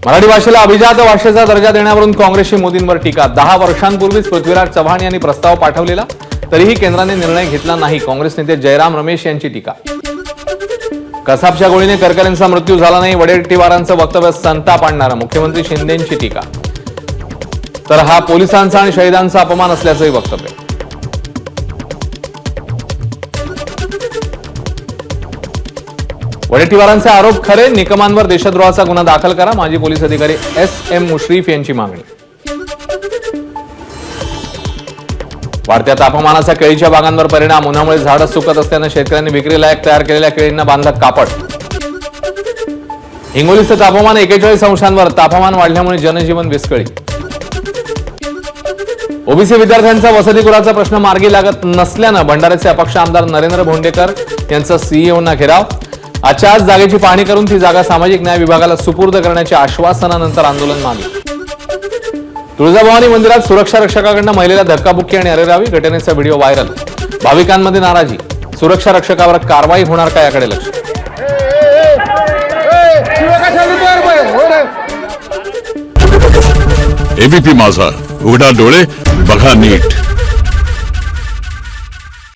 मराठी भाषेला अभिजात भाषेचा दर्जा देण्यावरून काँग्रेसची मोदींवर टीका। 10 वर्षांपूर्वीच पृथ्वीराज चव्हाण यांनी प्रस्ताव पाठवलेला, तरीही केंद्राने निर्णय घेतला नाही। काँग्रेस नेते जयराम रमेश यांची टीका। कसाबच्या गोळीने करकरेंचा मृत्यू झाला नाही, वडेट्टीवारांचं वक्तव्य संताप आणणारं। मुख्यमंत्री शिंदेंची टीका। तर हा पोलिसांचा आणि शहीदांचा अपमान असल्याचंही वक्तव्य। वडेट्टीवारांचे आरोप खरे, निकमांवर देशद्रोहाचा गुन्हा दाखल करा। माजी पोलीस अधिकारी SM मुश्रीफ यांची मागणी। वाढत्या तापमानाचा केळीच्या बागांवर परिणाम, उन्हामुळे झाडं सुकत असल्यानं शेतकऱ्यांनी विक्रीलायक तयार केलेल्या केळींना बांधलं कापड। हिंगोलीचं तापमान 41 अंशांवर, तापमान वाढल्यामुळे जनजीवन विस्कळीत। ओबीसी विद्यार्थ्यांचा वसतिगृहाचा प्रश्न मार्गी लागत नसल्यानं भंडाऱ्याचे अपक्ष आमदार नरेंद्र भोंडेकर यांचा सीईओंना घेराव। आजच्या जागेची पाहणी करून ती जागा सामाजिक न्याय विभागाला सुपूर्द करण्याच्या आश्वासनानंतर आंदोलन मागे। तुळजाभवानी मंदिरात सुरक्षा रक्षकाकडून महिलेला धक्काबुक्की आणि अरेरावी, घटनेचा व्हिडिओ व्हायरल। भाविकांमध्ये नाराजी, सुरक्षा रक्षकावर कारवाई होणार का याकडे लक्ष। एबीपी माझा, उघडा डोळे बघा नीट।